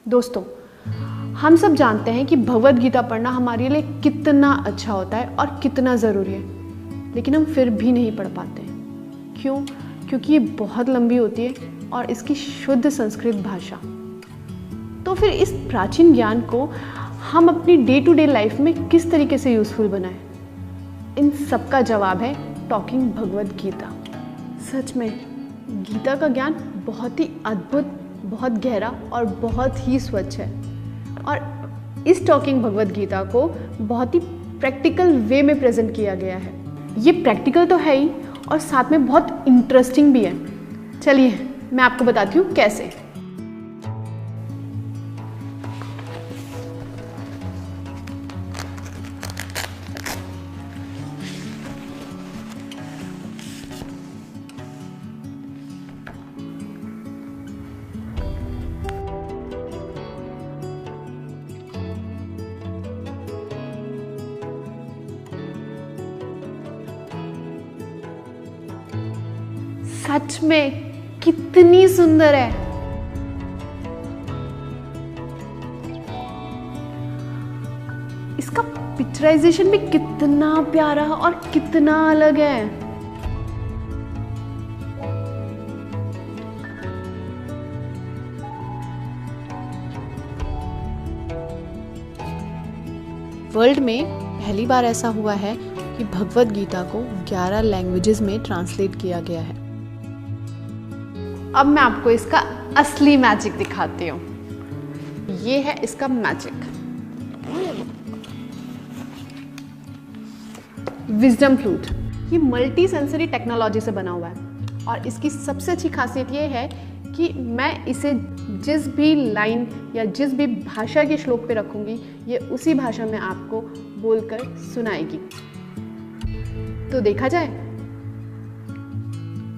दोस्तों, हम सब जानते हैं कि भगवद गीता पढ़ना हमारे लिए कितना अच्छा होता है और कितना ज़रूरी है, लेकिन हम फिर भी नहीं पढ़ पाते हैं। क्यों? क्योंकि ये बहुत लंबी होती है और इसकी शुद्ध संस्कृत भाषा। तो फिर इस प्राचीन ज्ञान को हम अपनी डे टू डे लाइफ में किस तरीके से यूज़फुल बनाएं? इन सब का जवाब है टॉकिंग भगवद गीता। सच में गीता का ज्ञान बहुत ही अद्भुत, बहुत गहरा और बहुत ही स्वच्छ है और इस टॉकिंग भगवद गीता को बहुत ही प्रैक्टिकल वे में प्रेजेंट किया गया है। ये प्रैक्टिकल तो है ही और साथ में बहुत इंटरेस्टिंग भी है। चलिए मैं आपको बताती हूँ कैसे। सच में कितनी सुंदर है। इसका पिक्चराइजेशन भी कितना प्यारा और कितना अलग है। वर्ल्ड में पहली बार ऐसा हुआ है कि भगवद गीता को 11 लैंग्वेजेस में ट्रांसलेट किया गया है। अब मैं आपको इसका असली मैजिक दिखाती हूँ। ये है इसका मैजिक, विजडम फ्लूट। ये मल्टी सेंसरी टेक्नोलॉजी से बना हुआ है और इसकी सबसे अच्छी खासियत ये है कि मैं इसे जिस भी लाइन या जिस भी भाषा के श्लोक पे रखूंगी, ये उसी भाषा में आपको बोलकर सुनाएगी। तो देखा जाए,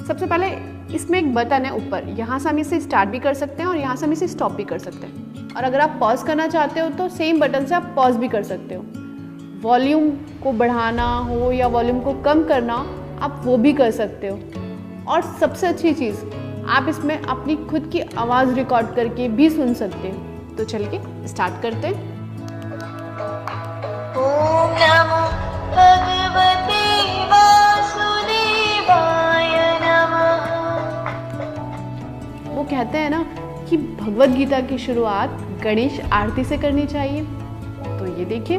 सबसे पहले इसमें एक बटन है ऊपर, यहाँ से हम इसे स्टार्ट भी कर सकते हैं और यहाँ से हम इसे स्टॉप भी कर सकते हैं। और अगर आप पॉज करना चाहते हो तो सेम बटन से आप पॉज भी कर सकते हो। वॉल्यूम को बढ़ाना हो या वॉल्यूम को कम करना, आप वो भी कर सकते हो। और सबसे अच्छी चीज़, आप इसमें अपनी खुद की आवाज़ रिकॉर्ड करके भी सुन सकते हो। तो चलिए स्टार्ट करते हैं। ओम नमो भगवते वासुदेवाय नमः। वो कहते हैं ना कि भगवद गीता की शुरुआत गणेश आरती से करनी चाहिए। तो ये देखिए,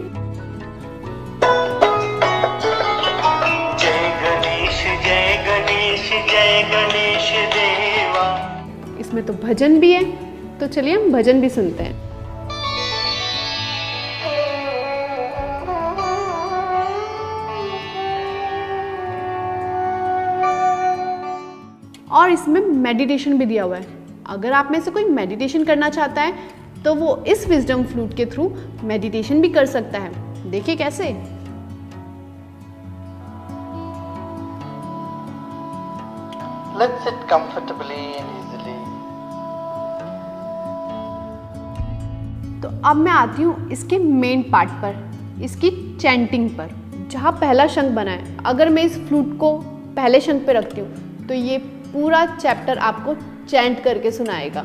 जय गणेश जय गणेश जय गणेश देवा। इसमें तो भजन भी है, तो चलिए हम भजन भी सुनते हैं। और इसमें मेडिटेशन भी दिया हुआ है। अगर आप में से कोई मेडिटेशन करना चाहता है तो वो इस विजडम फ्लूट के थ्रू मेडिटेशन भी कर सकता है। देखिए कैसे। Let's sit comfortably and easily. तो अब मैं आती हूँ इसके मेन पार्ट पर, इसकी चैंटिंग पर, जहाँ पहला शंख बना है। अगर मैं इस फ्लूट को पहले शंख पे रखती हूँ तो ये पूरा चैप्टर आपको चैंट करके सुनाएगा।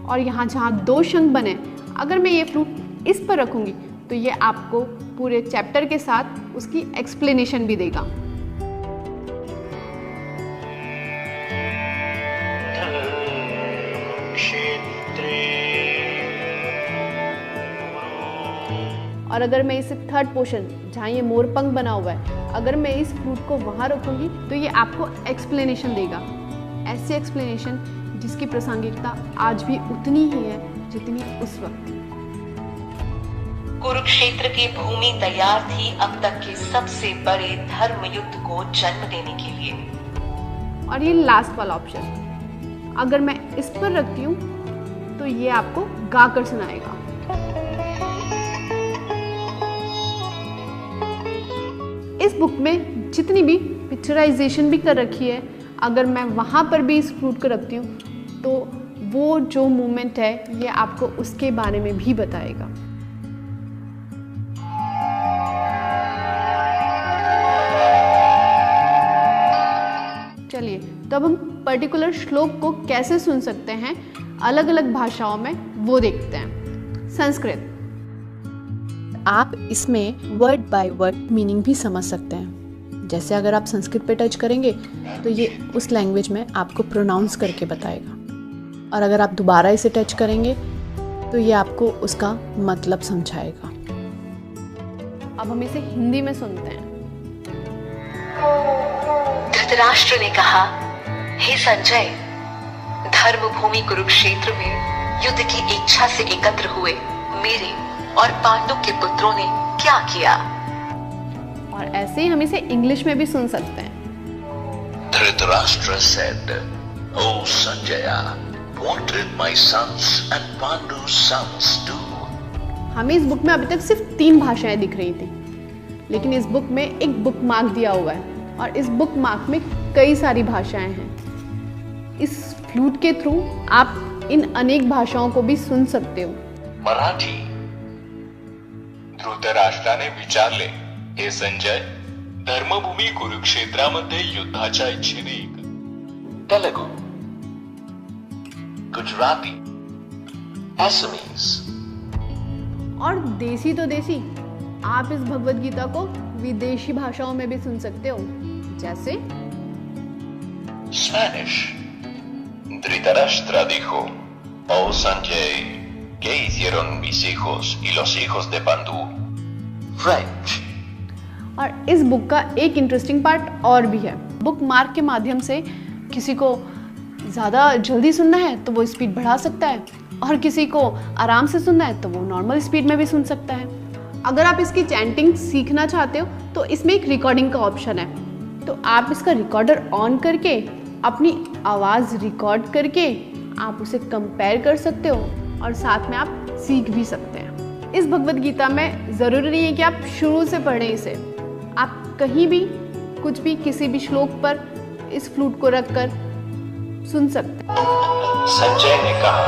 और यहाँ जहाँ 2 शंख बने, अगर मैं ये फ्लूट इस पर रखूँगी तो ये आपको पूरे चैप्टर के साथ उसकी एक्सप्लेनेशन भी देगा। और अगर मैं इसे थर्ड पोर्शन, जहाँ ये मोरपंख बना हुआ है, अगर मैं इस फ्लूट को वहाँ रखूँगी तो ये आपको एक्सप्लेनेशन देगा। ऐसी एक्सप्लेनेशन जिसकी प्रासंगिकता आज भी उतनी ही है जितनी उस वक्त। कुरुक्षेत्र की भूमि तैयार थी अब तक के सबसे बड़े धर्म युद्ध को जन्म देने के लिए। और ये लास्ट वाला ऑप्शन, अगर मैं इस पर रखती हूँ तो ये आपको गाकर सुनाएगा। इस बुक में जितनी भी पिक्चराइजेशन भी कर रखी है, अगर मैं वहाँ पर भी इस फ्लूट को रखती हूँ तो वो जो मोमेंट है ये आपको उसके बारे में भी बताएगा। चलिए, तो अब हम पर्टिकुलर श्लोक को कैसे सुन सकते हैं अलग अलग भाषाओं में, वो देखते हैं। संस्कृत, आप इसमें वर्ड बाय वर्ड मीनिंग भी समझ सकते हैं। जैसे अगर आप संस्कृत पे टच करेंगे तो ये उस लैंग्वेज में आपको प्रोनाउंस करके बताएगा, और अगर आप दोबारा इसे टच करेंगे तो ये आपको उसका मतलब समझाएगा। अब हम इसे हिंदी में सुनते हैं। धृतराष्ट्र ने कहा, हे संजय, धर्मभूमि कुरुक्षेत्र में युद्ध की इच्छा से एकत्र हुए मेरे और पांडु के पुत्रों ने क्या किया। और ऐसे ही हम इसे इंग्लिश में भी सुन सकते हैं। Dhritarashtra said, "O Sanjaya, what did my sons and Pandu's sons do?" हमें इस बुक में अभी तक सिर्फ 3 भाषाएं दिख रही थी, लेकिन इस बुक में एक बुक मार्क दिया हुआ है, और इस बुक मार्क में कई सारी भाषाएं हैं। इस फ्लूट के थ्रू आप इन अनेक भाषाओं को भी सुन सकते हो। मराठी, धृतराष्ट्राने विचारले, हे संजय, धर्मभूमी कुरुक्षेत्रामध्ये युद्धाच्या इच्छेने Telugu, Gujarati, Assamese. और देसी तो देसी, आप इस भगवद गीता को विदेशी भाषाओं में भी सुन सकते हो, जैसे Spanish. Dhritarashtra dijo, "Oh Sanjay, ¿qué hicieron mis hijos y los hijos de Pandu?" French. और इस बुक का एक इंटरेस्टिंग पार्ट और भी है। बुक मार्क के माध्यम से किसी को ज़्यादा जल्दी सुनना है तो वो स्पीड बढ़ा सकता है, और किसी को आराम से सुनना है तो वो नॉर्मल स्पीड में भी सुन सकता है। अगर आप इसकी चैंटिंग सीखना चाहते हो तो इसमें एक रिकॉर्डिंग का ऑप्शन है, तो आप इसका रिकॉर्डर ऑन करके अपनी आवाज़ रिकॉर्ड करके आप उसे कंपेयर कर सकते हो, और साथ में आप सीख भी सकते हैं। इस भगवद गीता में ज़रूरी नहीं है कि आप शुरू से पढ़ें इसे, आप कहीं भी कुछ भी किसी भी श्लोक पर इस फ्लूट को रखकर सुन सकते हैं। संजय ने कहा,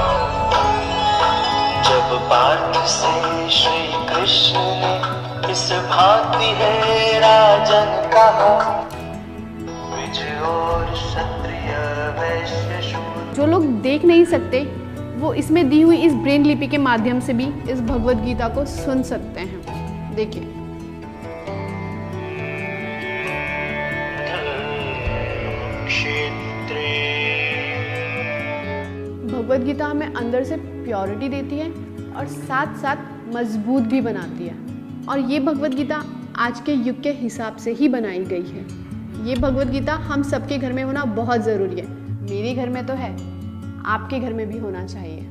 जब पार्थ से श्री कृष्ण ने इस भांति है राजन कहा, विजय और क्षत्रिय वैश्य शूद्र। जो लोग देख नहीं सकते वो इसमें दी हुई इस ब्रेन लिपि के माध्यम से भी इस भगवद गीता को सुन सकते हैं। देखिए, भगवद गीता हमें अंदर से प्योरिटी देती है और साथ साथ मजबूत भी बनाती है, और ये भगवद गीता आज के युग के हिसाब से ही बनाई गई है। ये भगवद गीता हम सबके घर में होना बहुत ज़रूरी है। मेरे घर में तो है, आपके घर में भी होना चाहिए।